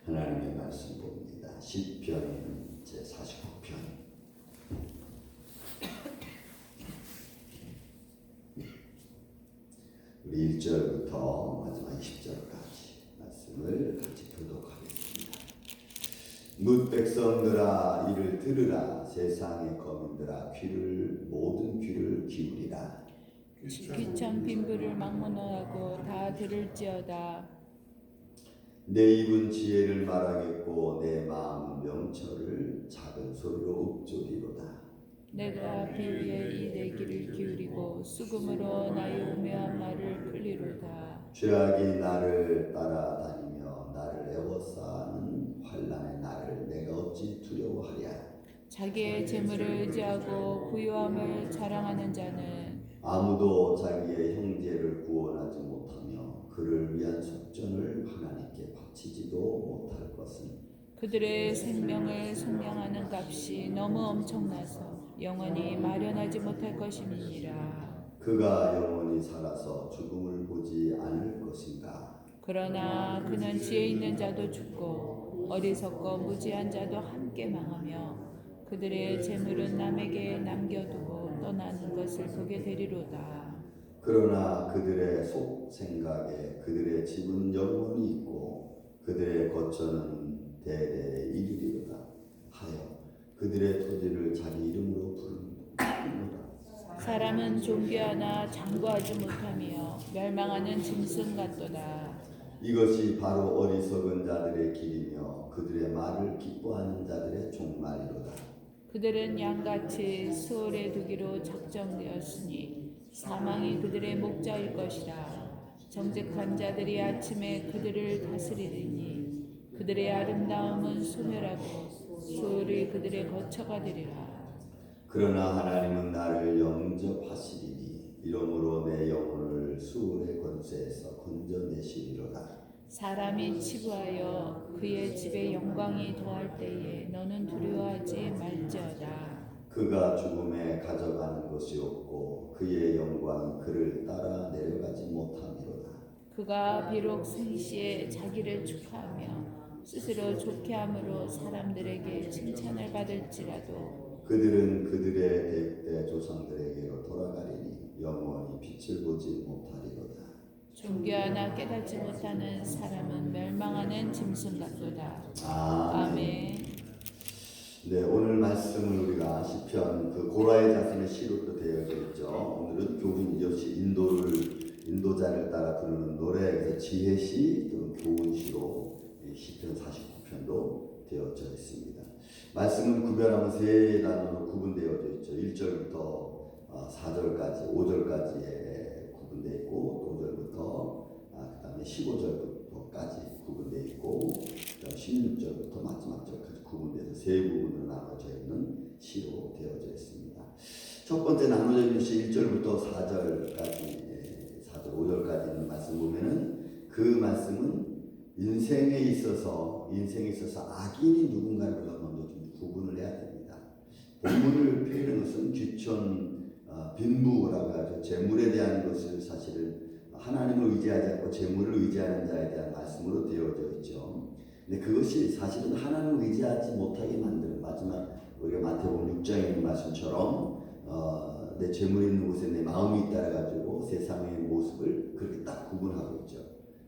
하나님의 말씀 봅니다. 시편 제49편 우리 1절부터 마지막 20절까지 말씀을 같이 교독하겠습니다. 뭇 백성들아 이를 들으라. 세상의 거민들아 모든 귀를 기울이라. 귀천 빈부를 막론하고 다 들을지어다. 내 입은 지혜를 말하겠고 내 마음은 명철을 작은 소리로 읊조리로다. 내가 비위에 이 내 귀를 기울이고 수금으로 나의 우매한 말을 풀리로다. 죄악이 나를 따라다니며 나를 애워싸는 환난의 날을 내가 어찌 두려워하랴. 자기의 재물을 의지하고 부유함을 자랑하는 자는 아무도 자기의 형제를 구원하지 못하며 그를 위한 속전을 하나님께 바치지도 못할 것은 그들의 생명을 속량하는 값이 너무 엄청나서 영원히 마련하지 못할 것임이니라. 그가 영원히 살아서 죽음을 보지 않을 것인가. 그러나 그는 지혜 있는 자도 죽고 어리석고 무지한 자도 함께 망하며 그들의 재물은 남에게 남겨두고 떠나는 것을 보게 되리로다. 그러나 그들의 속 생각에 그들의 집은 영원히 있고 그들의 거처는 대대에 이르리로다 하여 그들의 토지를 자기 이름으로 부르노라. 사람은 존귀하나 장구하지 못하며 멸망하는 짐승 같도다. 이것이 바로 어리석은 자들의 길이며 그들의 말을 기뻐하는 자들의 종말이로다. 그들은 양같이 수월에 두기로 작정되었으니 사망이 그들의 목자일 것이라. 정직한 자들이 아침에 그들을 다스리리니 그들의 아름다움은 소멸하고 수월이 그들의 거처가 되리라. 그러나 하나님은 나를 영접하시리니 이러므로 내 영혼을 수월의 권세에서 건져내시리로다. 사람이 치부하여 그의 집에 영광이 더할 때에 너는 두려워하지 말지어다. 그가 죽음에 가져가는 것이 없고 그의 영광이 그를 따라 내려가지 못함이로다. 그가 비록 생시에 자기를 축하하며 스스로 좋게 함으로 사람들에게 칭찬을 받을지라도 그들은 그들의 대대 조상들에게로 돌아가리니 영원히 빛을 보지 못하리로다. 존귀하나 깨닫지 못하는 사람은 멸망하는 짐승 같도다. 아멘. 네, 오늘 말씀은 우리가 시편 고라의 자손의 시로 또 되어져 있죠. 오늘은 교훈 역시 인도자를 따라 부르는 노래, 지혜시 또는 교훈시로 시편 49편도 되어져 있습니다. 말씀은 구별하면 세 단어로 구분되어져 있죠. 1절부터 4절까지, 5절까지에 구분되어 있고, 5절부터 그 다음에 15절부터까지 구분되어 있고, 그 다음에 16절부터 마지막 절까지 구분돼서 세 부분으로 나눠져 있는 시로 되어져 있습니다. 첫 번째 나눠져 있는 시 1절부터 4절까지, 4절, 5절까지 있는 말씀 보면은 그 말씀은 인생에 있어서 악인이 누군가를 우리가 먼저 좀 구분을 해야 됩니다. 본문을 펴는 것은 귀천 빈부라고 하죠. 재물에 대한 것을 사실은 하나님을 의지하지 않고 재물을 의지하는 자에 대한 말씀으로 되어져 있죠. 근데 그것이 사실은 하나님을 의지하지 못하게 만드는 마지막 우리가 마태복음 6장에 있는 말씀처럼 내 재물이 있는 곳에 내 마음이 있다 가지고 세상의 모습을 그렇게 딱 구분하고 있죠.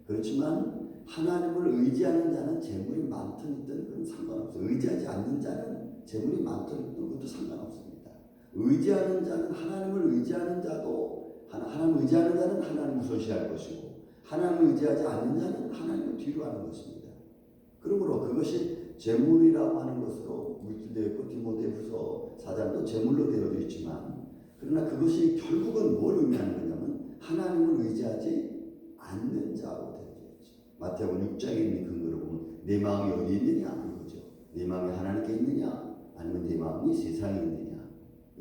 그렇지만 하나님을 의지하는 자는 재물이 많든 있든 그건 상관없어요. 의지하지 않는 자는 재물이 많든 있든 그것도 상관없습니다. 의지하는 자는 하나님을 의지하는 자도 하나님을 의지하는 자는 하나님을 우선시할 것이고 하나님을 의지하지 않는 자는 하나님을 뒤로 하는 것입니다. 그러므로 그것이 재물이라고 하는 것으로 물질되어 있고 디모데후서 4장도 재물로 되어져 있지만 그러나 그것이 결국은 뭘 의미하는 거냐면 하나님을 의지하지 않는 자로 되어져 있죠. 마태복음 6장에 있는 근거를 보면 내 마음이 어디 있느냐 이거죠. 내 마음이 하나님께 있느냐 아니면 내 마음이 세상에 있느냐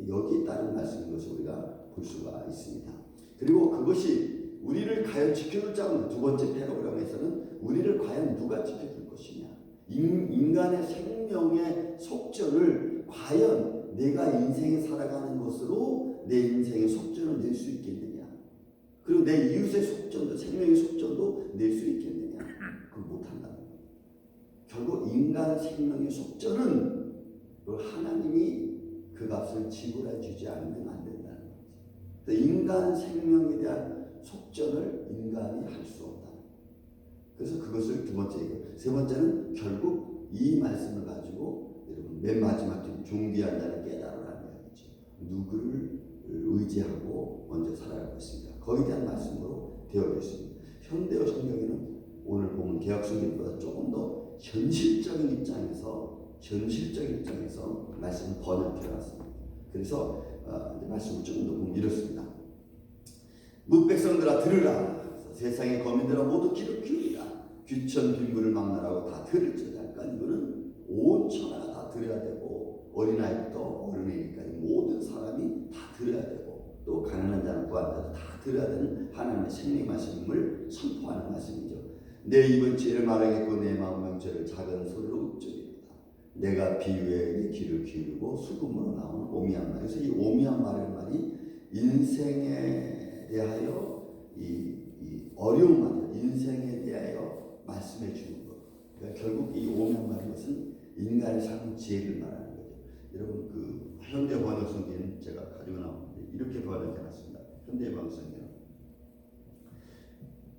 여기에 따른 말씀인 것을 우리가 볼 수가 있습니다. 그리고 그것이 우리를 과연 지켜줄 자는 두 번째 패러그램에서는 우리를 과연 누가 지켜줄 것이냐 인간의 생명의 속전을 과연 내가 인생에 살아가는 것으로 내 인생의 속전을 낼 수 있겠느냐 그리고 내 이웃의 속전도 생명의 속전도 낼 수 있겠느냐 그걸 못한다는 거예요. 결국 인간 생명의 속전은 하나님이 그 값을 지불해 주지 않으면 안 된다는 거죠. 인간 생명에 대한 속전을 인간이 할 수 없다. 그래서 그것을 두 번째이고, 세 번째는 결국 이 말씀을 가지고 여러분 맨 마지막 존귀한 자는 깨달으라는 이야기죠. 누구를 의지하고 먼저 살아갈 것인가. 거기에 대한 말씀으로 되어 있습니다. 현대어 성경에는 오늘 보면 개역 성경보다 조금 더 현실적인 입장에서 말씀을 번역해 놨습니다. 그래서 말씀을 조금 더 보면 이렇습니다. 뭇백성들아 들으라. 세상의 거민들아 모두 귀를 기울이라. 귀천 빈부를 막나라고 다 들을지어다. 그러니까 이거는 온 천하가 다 들어야 되고, 어린아이부터 어른이니까 모든 사람이 다 들어야 되고, 또 가난한 자는 부한 자도 다 들어야 되는 하나님의 생명의 말씀을 선포하는 말씀이죠. 내 입은 지혜를 말하겠고 내 마음은 죄를 작은 소리로 읊조리리다. 내가 비유에 내 귀를 기울이고 수금으로 나오는 오미한 말. 그래서 이 오미한 말이 인생에 대하여 이 어려운 말이에요. 인생에 대하여 말씀해 주는 것. 그러니까 결국 이 오미한 말인 것은 인간의 삶 지혜를 말하는 거죠. 여러분 그 현대 번역 성경은 제가 가지고 나왔는데 이렇게 번역해 놨습니다. 현대 번역 성경.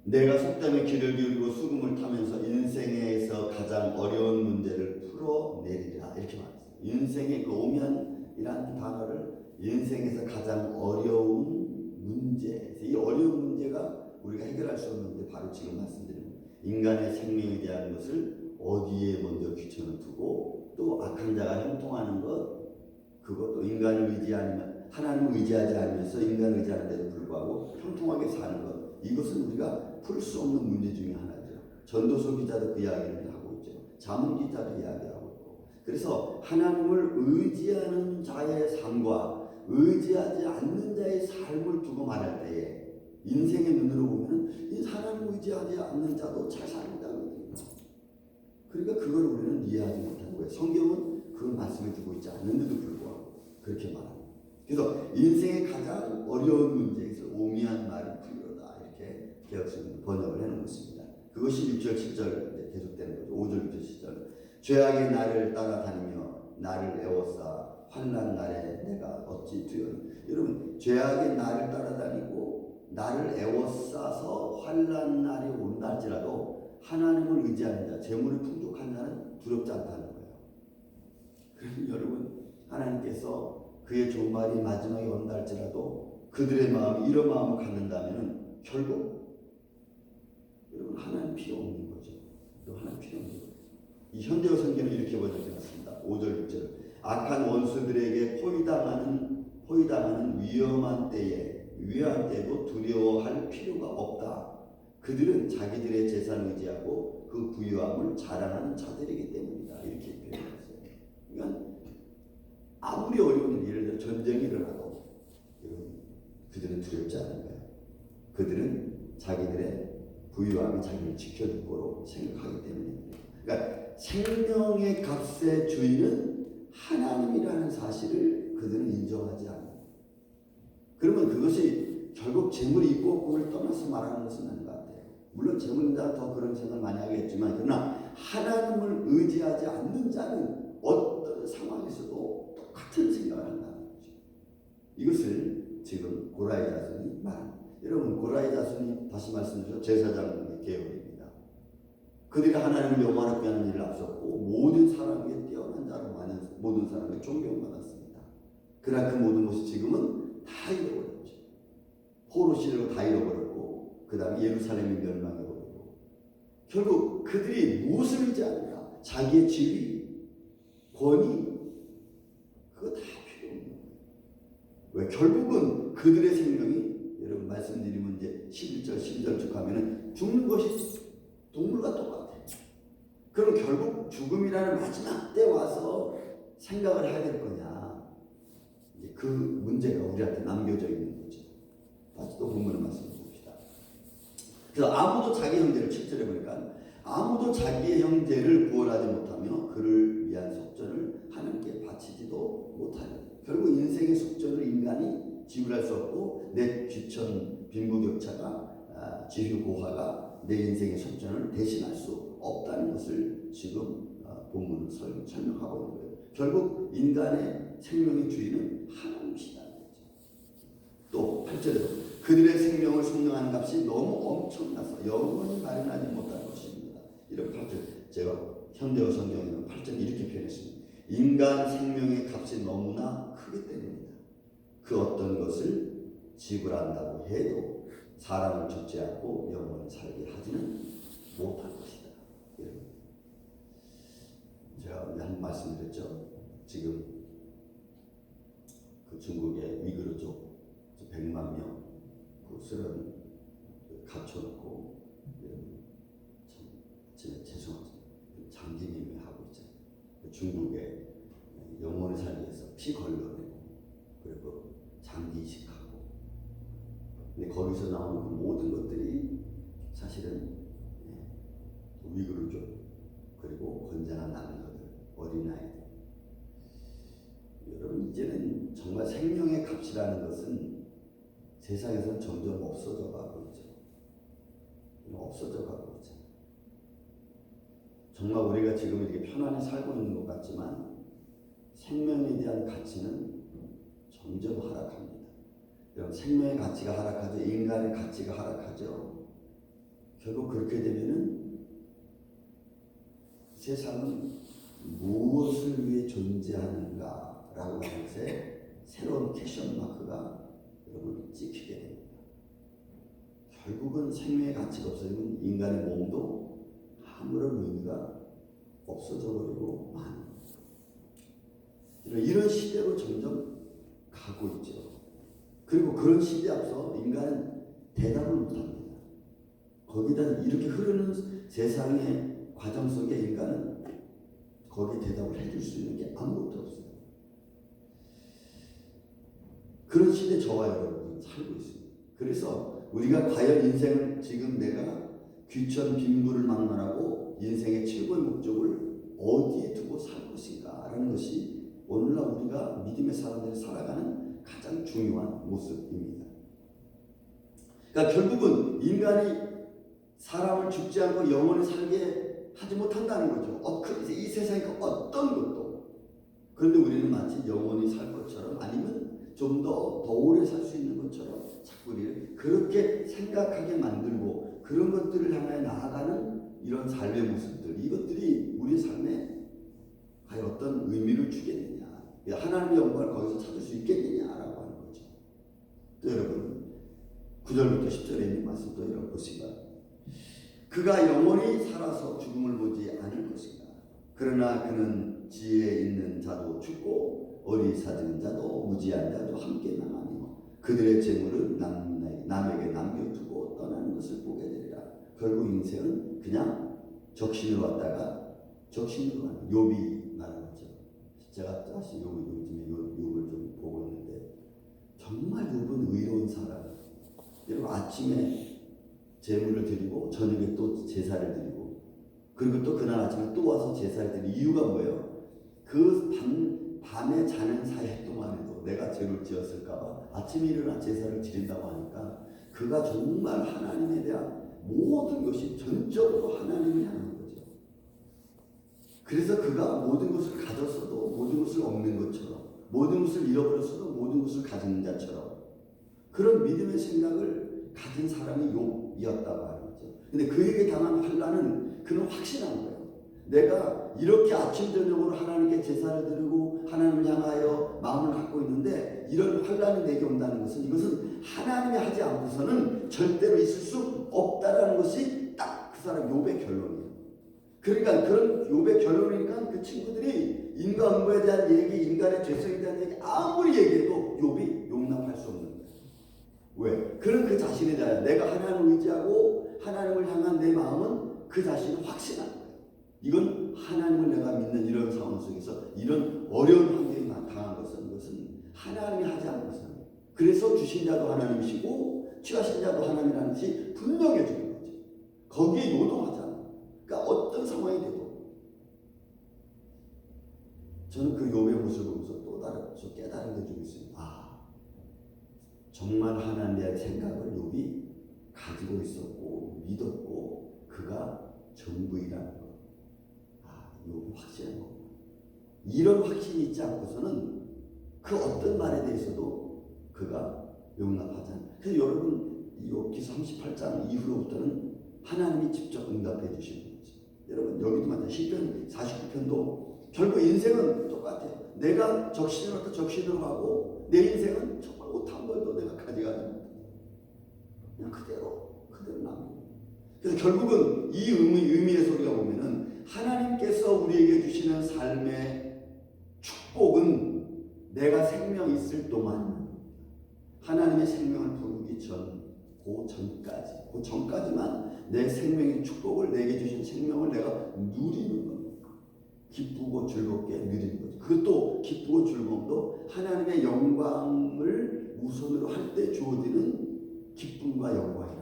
내가 속담에 귀를 기울이고 수금을 타면서 인생에서 가장 어려운 문제를 풀어내리라 이렇게 말했어요. 인생의 그 오면이라는 단어를 인생에서 가장 어려운 문제, 이 어려운 문제가 우리가 해결할 수 없는데 바로 지금 말씀드린 인간의 생명에 대한 것을 어디에 먼저 귀천을 두고 또 악한 자가 형통하는 것, 그것도 인간을 의지하면 하나님을 의지하지 않으면서 인간을 의지하는데도 불구하고 형통하게 사는 것, 이것은 우리가 풀 수 없는 문제 중에 하나죠. 전도서 기자도 그 이야기를 하고 있죠. 자문 기자도 이야기하고 있고. 그래서 하나님을 의지하는 자의 삶과 의지하지 않는 자의 삶을 두고 말할 때에 인생의 눈으로 보면 이 하나님을 의지하지 않는 자도 잘 산다는 거죠. 그러니까 그걸 우리는 이해하지 못하는 거예요. 성경은 그 말씀을 주고 있지 않는데도 불구하고 그렇게 말합니다. 그래서 인생의 가장 어려운 문제에서 오미한 말이 풀리로다 이렇게 개혁성경 번역을 해놓은 것입니다. 그것이 6절 7절 계속되는 거죠. 5절 6절 7절. 죄악의 나를 따라다니며 나를 애워싸 환난 날에 내가 어찌 두려워. 여러분 죄악의 나를 따라다니고 나를 애워싸서 환난 날이 온다 할지라도 하나님을 의지하는 자, 재물이 풍족한 자는 두렵지 않다는 거예요. 그러면 여러분 하나님께서 그의 종말이 마지막에 온다 할지라도 그들의 마음이 이런 마음을 갖는다면 결국 여러분 하나님 필요 없는 거죠. 하나님 필요 없는 거죠. 이 현대어 성경은 이렇게 번역해놨습니다. 5절 6절. 악한 원수들에게 포위당하는 위험한 때에도 두려워할 필요가 없다. 그들은 자기들의 재산을 의지하고 그 부유함을 자랑하는 자들이기 때문이다. 이렇게 표현했어요. 그러니까 아무리 어려운 일, 예를 들어 전쟁이 일어나도 그들은 두렵지 않은 거예요. 그들은 자기들의 부유함이 자기를 지켜줄 거로 생각하기 때문입니다. 그러니까 생명의 값의 주인은 하나님이라는 사실을 그들은 인정하지 않아요. 그러면 그것이 결국 재물이 있고 없고를 떠나서 말하는 것은 아닌 것 같아요. 물론 재물인자 더 그런 생각을 많이 하겠지만 그러나 하나님을 의지하지 않는 자는 어떤 상황에서도 똑같은 생각을 한다는 거죠. 이것을 지금 고라의 자손이 말합니다. 여러분 고라의 자손이 다시 말씀드려 제사장 계열입니다. 그들이 하나님을 영원하게 하는 일을 앞섰고 모든 사람에게 뛰어난 자로 많은 모든 사람에게 존경받았습니다. 그러나 그 모든 것이 지금은 다 잃어버렸죠. 포로 시대로 다 잃어버렸고 그 다음에 예루살렘이 멸망해버리고 결국 그들이 무엇을 의지하느냐 자기의 지위, 권위 그거 다 필요 없는 거예요. 왜? 결국은 그들의 생명이 여러분 말씀드리면 이제 11절 12절 쭉 가면은 죽는 것이 동물과 똑같아요. 그럼 결국 죽음이라는 마지막 때 와서 생각을 해야 될 거냐. 이제 그 문제가 우리한테 남겨져 있는 거죠. 다시 또 본문의 말씀을 봅시다. 그래서 아무도 자기 형제를 7절에 보니까 아무도 자기의 형제를 구원하지 못하며 그를 위한 속전을 하나님께 바치지도 못하려. 결국 인생의 속전을 인간이 지불할 수 없고 내 귀천 빈부격차가 지휴고화가 내 인생의 속전을 대신할 수 없다는 것을 지금 설명하고 있는 거예요. 결국 인간의 생명의 주인은 하나님이시다는 거죠. 또 8절에도 그들의 생명을 속량하는 값이 너무 엄청나서 영원히 마련하지 못할 것입니다. 이런 8절, 제가 현대어 성경에는 8절 이렇게 표현했습니다. 인간 생명의 값이 너무나 크기 때문입니다. 그 어떤 것을 지불한다고 해도 사람을 죽지 않고 영원히 살게 하지는 못할 것이다. 제가 한번 말씀드렸죠. 지금 그 중국의 위구르족 100만 명 그것을 갇혀놓고 참 죄송하죠. 장기님이 하고 있잖아요. 중국의 영원히 살기 위해서 피 걸러내고 그리고 장기 이식하고 근데 거기서 나오는 그 모든 것들이 사실은 위구르족 그리고 건장한 남자들 어린아이들 여러분 이제는 정말 생명의 값이라는 것은 세상에서 점점 없어져 가고 있죠. 없어져 가고 있죠. 정말 우리가 지금 이렇게 편안히 살고 있는 것 같지만 생명에 대한 가치는 점점 하락합니다. 여러분 생명의 가치가 하락하죠. 인간의 가치가 하락하죠. 결국 그렇게 되면은 세상은 무엇을 위해 존재하는가라고 하는 것에 새로운 퀘션 마크가 여러분 찍히게 됩니다. 결국은 생명의 가치가 없어지면 인간의 몸도 아무런 의미가 없어져 버리고 마는 이런 시대로 점점 가고 있죠. 그리고 그런 시대 앞서 인간은 대답을 못합니다. 거기다 이렇게 흐르는 세상의 과정 속에 인간은 거기에 대답을 해줄 수 있는 게 아무것도 없어요. 그런 시대에 저와 여러분은 살고 있습니다. 그래서 우리가 과연 인생을 지금 내가 귀천 빈부를 막론하고 인생의 최고의 목적을 어디에 두고 살 것인가 라는 것이 오늘날 우리가 믿음의 사람들이 살아가는 가장 중요한 모습입니다. 그러니까 결국은 인간이 사람을 죽지 않고 영원히 살게 하지 못한다는 거죠. 이 세상의 어떤 것도. 그런데 우리는 마치 영원히 살 것처럼 아니면 좀 더 오래 살 수 있는 것처럼 자꾸 우리를 그렇게 생각하게 만들고 그런 것들을 향해 나아가는 이런 삶의 모습들, 이것들이 우리 삶에 과연 어떤 의미를 주겠느냐, 하나님의 영광을 거기서 찾을 수 있겠느냐라고 하는 거죠. 또 여러분 9절부터 10절에 있는 말씀 또 이런 것인가. 그가 영원히 살아서 죽음을 보지 않을 것인가. 그러나 그는 지혜 있는 자도 죽고 어리석은 자도 무지한 자도 함께 망하며 그들의 재물은 남에게 남겨두고 떠나는 것을 보게 되리라. 결국 인생은 그냥 적신으로 왔다가 적신으로 가는 욥이 말하는 거죠. 제가 다시 요즘에 욥을 좀 보고 있는데 정말 욥은 의로운 사람. 여러분 아침에 제물을 드리고 저녁에 또 제사를 드리고 그리고 또 그날 아침에 또 와서 제사를 드리는 이유가 뭐예요? 그 밤에 자는 사이 동안에도 내가 죄를 지었을까봐 아침에 일어나 제사를 드린다고 하니까 그가 정말 하나님에 대한 모든 것이 전적으로 하나님을 향한 거죠. 그래서 그가 모든 것을 가졌어도 모든 것을 얻는 것처럼 모든 것을 잃어버렸어도 모든 것을 가진 자처럼 그런 믿음의 생각을 가진 사람이 욥이었다고 하는 거죠. 근데 그에게 당한 환난은 그는 확신한 거예요. 내가 이렇게 아침 저녁으로 하나님께 제사를 드리고 하나님을 향하여 마음을 갖고 있는데 이런 환난이 내게 온다는 것은 이것은 하나님이 하지 않고서는 절대로 있을 수 없다라는 것이 딱 그 사람 욥의 결론이에요. 그러니까 그런 욥의 결론이니까 그 친구들이 인과응보에 대한 얘기, 인간의 죄성에 대한 얘기 아무리 얘기해도 욥이 용납할 수 없는 거예요. 왜? 그런 그 자신에 대한 내가 하나님을 의지하고 하나님을 향한 내 마음은 그 자신을 확신한 거예요. 이건 하나님을 내가 믿는 이런 상황 속에서 이런 어려운 환경이 당한 것은 이것은 하나님이 하지 않고서는 그래서 주신 자도 하나님이시고 취하신 자도 하나님이라는 것이 분명해지는 거죠. 거기에 요동하잖아요. 그러니까 어떤 상황이 돼도 저는 그 욥의 모습을 보면서 또 다른 깨달은 게 좀 있어요. 정말 하나님에 대한 생각을 욥이 가지고 있었고 믿었고 그가 전부이라는 것. 욥이 확실한 겁니다. 이런 확신이 있지 않고서는 그 어떤 말에 대해서도 그가 용납하지 않아요. 그래서 여러분 이 욥기 38장 이후로부터는 하나님이 직접 응답해 주시는 거죠. 여러분 여기도 마찬가지로 시편 49편도 결국 인생은 똑같아요. 내가 적신으로부터 적신으로 가고 내 인생은 정말 옷 한 벌도 내가 가져가지 못해. 그냥 그대로 남고. 그래서 결국은 이 의미에서 우리가 보면은 하나님께서 우리에게 주시는 삶의 축복은 내가 생명 있을 동안 하나님의 생명을 부르기 전, 그 전까지만 내 생명의 축복을 내게 주신 생명을 내가 누리는 겁니다. 기쁘고 즐겁게 누리는 거죠. 그것도 기쁘고 즐거움도 하나님의 영광을 우선으로 할 때 주어지는 기쁨과 영광이라.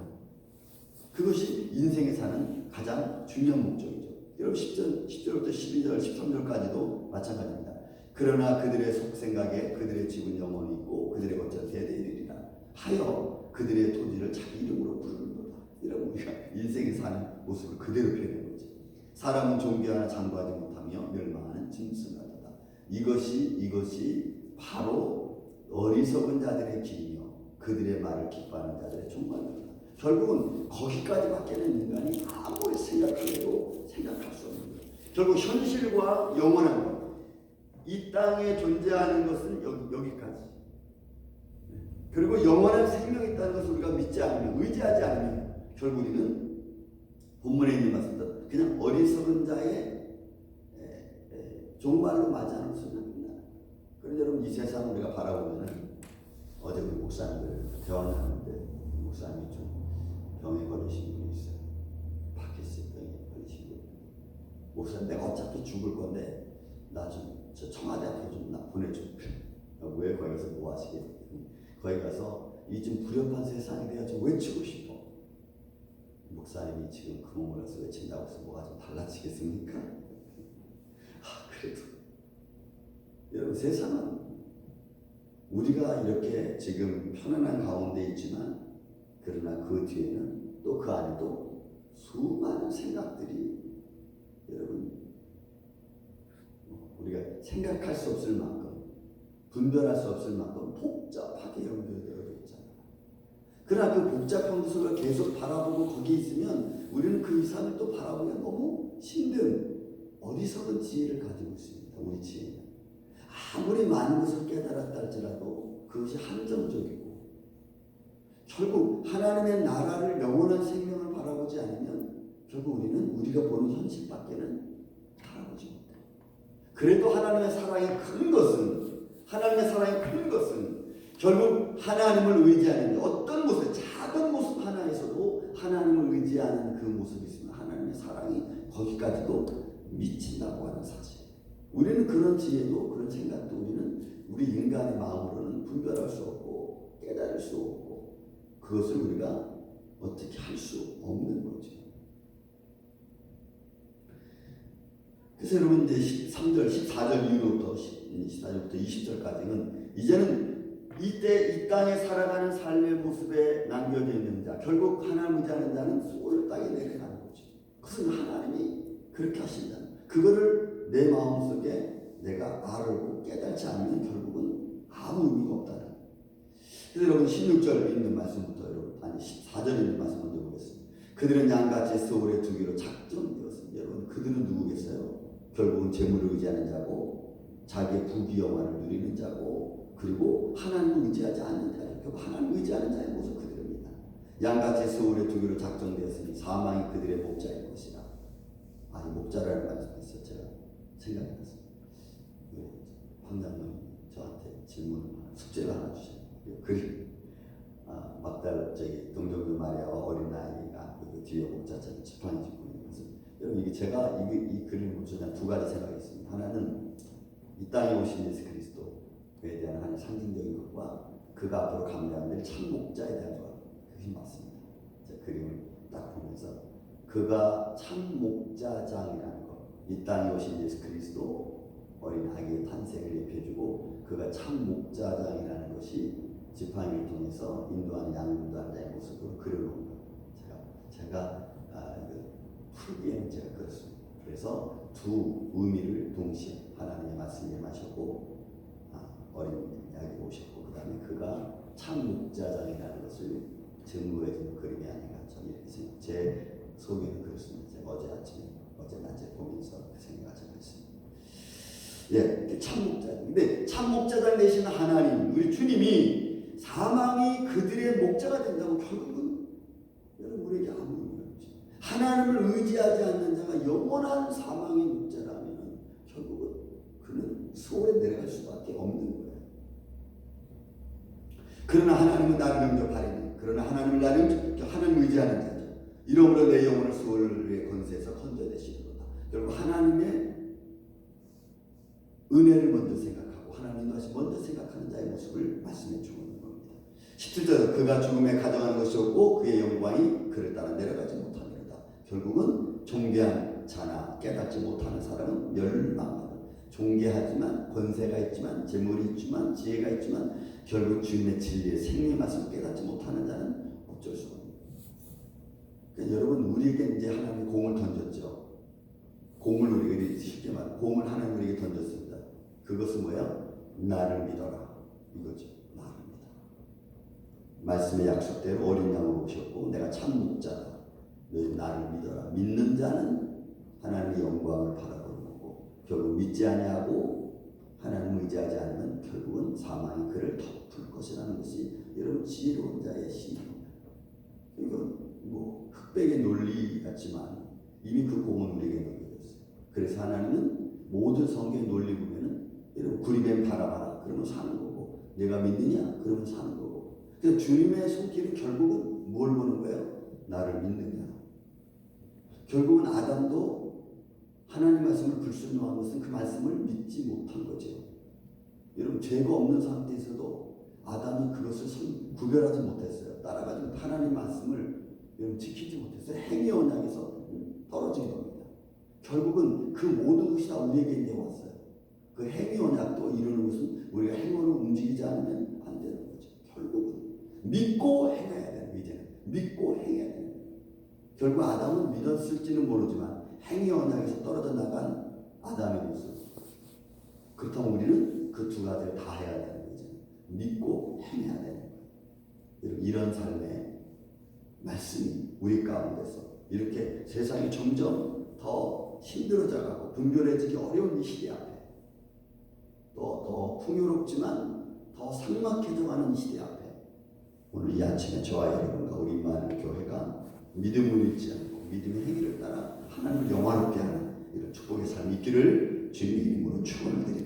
그것이 인생에 사는 가장 중요한 목적이죠. 여러분 10절부터 12절, 13절까지도 마찬가지입니다. 그러나 그들의 속생각에 그들의 집은 영원히 있고 그들의 거처는 대대이르리라 하여 그들의 토지를 자기 이름으로 부르는도다. 이런 우리가 인생에 사는 모습을 그대로 표현하는 거죠. 사람은 존귀하나 장구하지 못하며 멸망하는 짐승 같다. 이것이 바로 어리석은 자들의 길이며 그들의 말을 기뻐하는 자들의 종말이다. 결국은 거기까지밖에는 인간이 아무리 생각해도 생각할 수 없는 거예요. 결국 현실과 영원한 것, 이 땅에 존재하는 것은 여기까지. 그리고 영원한 생명이 있다는 것을 우리가 믿지 않으면, 의지하지 않으면 결국 우리는 본문에 있는 말씀대로 그냥 어리석은 자의 종말로 맞이하는 소리입니다. 그런데 여러분 이 세상 우리가 바라보면은 어제 우리 목사님들 대화를 하는데 목사님이 좀 병에 걸리신 분이 있어요. 파킨슨 병에 걸리신 분. 목사님 내가 어차피 죽을 건데 나 좀 저 청와대 앞으로 좀 나 보내줘. 왜 거기 가서 뭐 하시게? 거기 가서 이 좀 불협한 세상에 대해 좀 외치고 싶어. 목사님이 지금 그 몸을 해서 외친다고 해서 뭐가 좀 달라지겠습니까? 그래도 여러분 세상은 우리가 이렇게 지금 편안한 가운데 있지만 그러나 그 뒤에는 또 그 안에도 수많은 생각들이 여러분 우리가 생각할 수 없을 만큼 분별할 수 없을 만큼 복잡하게 연결되어 있잖아요. 그러나 그 복잡한 것을 계속 바라보고 거기 있으면 우리는 그 이상을 또 바라보기가 너무 힘든 어리석은 지혜를 가지고 있습니다. 우리 지혜는 아무리 많은 것을 깨달았다 할지라도 그것이 한정적이고 결국 하나님의 나라를 영원한 생명을 바라보지 않으면 결국 우리는 우리가 보는 현실밖에는 바라보지 못해요. 그래도 하나님의 사랑이 큰 것은 결국 하나님을 의지하는 어떤 모습, 작은 모습 하나에서도 하나님을 의지하는 그 모습이 있으면 하나님의 사랑이 거기까지도 미친다고 하는 사실. 우리는 그런 지혜도 그런 생각도 우리 인간의 마음으로는 분별할 수 없고 깨달을 수 없고 그것을 우리가 어떻게 할 수 없는 거죠. 그래서 여러분 이제 13절, 14절 이후부터 14절부터 20절까지는 이제는 이때 이 땅에 살아가는 삶의 모습에 남겨져 있는 자, 결국 하나님 의지하는 자는 소를 땅에 내려가는 거죠. 그것은 하나님이 그렇게 하신다. 그거를 내 마음속에 내가 알고 깨닫지 않으면 결국은 아무 의미가 없다는. 그래서 여러분 16절 있는 말씀부터 여러분 14절 있는 말씀 먼저 보겠습니다. 그들은 양같이 서울에 두기로 작정되었습니다. 여러분 그들은 누구겠어요? 결국은 재물을 의지하는 자고 자기의 부귀영화를 누리는 자고 그리고 하나님을 의지하지 않는 자예요. 결국 하나님을 의지하는 자의 모습 그들입니다. 양같이 서울에 두기로 작정되었으니 사망이 그들의 목자일 것이라. 이 목자라는 말씀이 있어요. 제가 생각이 났습니다. 황장로님 저한테 숙제를 하나 주셨어요. 막달 동정녀 마리아와 어린 아이가 그 뒤에 목자처럼 지팡이 짚고 있는 것은 여러분 이게 제가 이 그림을 보시면 두 가지 생각이 있습니다. 하나는 이 땅에 오신 예수 그리스도에 대한 하나의 상징적인 것과 그가 앞으로 감당할 참 목자에 대한 것 그것이 맞습니다. 제 그림을 딱 보면서 그가 참 목자장이라는 것, 이 땅에 오신 예수 그리스도 어린 아기의 탄생을 입혀주고 그가 참 목자장이라는 것이 지팡이를 통해서 인도하는 양인도하는 자의 모습으로 그려놓은 것. 제가 풀기에는 제가 그렇습니다. 그래서 두 의미를 동시에 하나님의 말씀이 임하셨고 어린 양이 오셨고 그 다음에 그가 참 목자장이라는 것을 증거해주는 그림이 아닌가 저는 이렇게 제 속에는 그렇습니다. 제가 어제 낮에 보면서 그 생각을 했습니다. 예, 참 목자장. 근데 참 목자장 되신 하나님, 우리 주님이 사망이 그들의 목자가 된다고 결국은 여러분 우리에게 아무 의미가 없죠. 하나님을 의지하지 않는 자가 영원한 사망의 목자라면 결국은 그는 수월에 내려갈 수밖에 없는 거예요. 그러나 하나님은 나를 영접하리니 그러나 하나님을 하나님 의지하는 자죠. 이러므로 내 영혼을 수월의 권세에서 건져내시리로다. 결국 하나님의 은혜를 먼저 생각하고 하나님 다시 먼저 생각하는 자의 모습을 말씀해 주고 있는 겁니다. 17절 그가 죽음에 가져가는 것이 없고 그의 영광이 그를 따라 내려가지 못하느니라. 결국은 존귀한 자나 깨닫지 못하는 사람은 멸망하는 존귀하지만 권세가 있지만 재물이 있지만 지혜가 있지만 결국 주님의 진리의 생명의 말씀을 깨닫지 못하는 자는 어쩔 수 없는 거예요. 그러니까 여러분 우리에게 이제 하나님이 공을 던졌죠. 공을 우리에게 쉽게 말해 공을 하나님 우리에게 던졌습니다. 그것은 뭐야? 나를 믿어라 이거죠. 나를 믿어라. 말씀의 약속대로 어린 양으로 오셨고 내가 참 목자다. 너희 나를 믿어라. 믿는 자는 하나님의 영광을 바라보는 거고 결국 믿지 아니하고 하나님을 의지하지 않으면 결국은 사망이 그를 덮을 것이라는 것이 여러분 지혜로운 자의 신입니다. 이건 뭐 흑백의 논리 같지만 이미 그 공은 우리에게 넘겨졌어요. 그래서 하나님은 모든 성경의 논리 보면은 여러분 구리뱀 바라봐라 그러면 사는 거고 내가 믿느냐 그러면 사는 거고 그래서 주님의 손길은 결국은 뭘 보는 거예요? 나를 믿느냐. 결국은 아담도 하나님 말씀을 불순종한 것은 그 말씀을 믿지 못한 거죠. 여러분 죄가 없는 상태에서도 아담이 그것을 구별하지 못했어요. 따라가지 못 하나님 말씀을 여러분 지키지 못했어요. 행위 언약에서 떨어진 겁니다. 결국은 그 모든 것이 다 우리에게 이제 왔어요. 그 행위 언약도 이루는 것은 우리가 행위로 움직이지 않으면 안 되는 거죠. 결국은 믿고 행해야 돼요. 이제는 믿고 행해야 돼요. 결국 아담은 믿었을지는 모르지만 행위 언약에서 떨어져 나간 아담의 모습. 그렇다면 우리는 그 두 가지를 다 해야 되는 거죠. 믿고 행해야 되는 거예요. 이런 삶의 말씀이 우리 가운데서 이렇게 세상이 점점 더 힘들어져가고 분별해지기 어려운 이 시대 앞에 더 풍요롭지만 더 삭막해져가는 이 시대 앞에 오늘 이 아침에 저와 여러분과 우리 임마누엘 교회가 믿음을 잃지 않고 믿음의 행위를 따라 하나님을 영화롭게 하는 이런 축복의 삶이 있기를 주님의 이름으로 축원을 드립니다.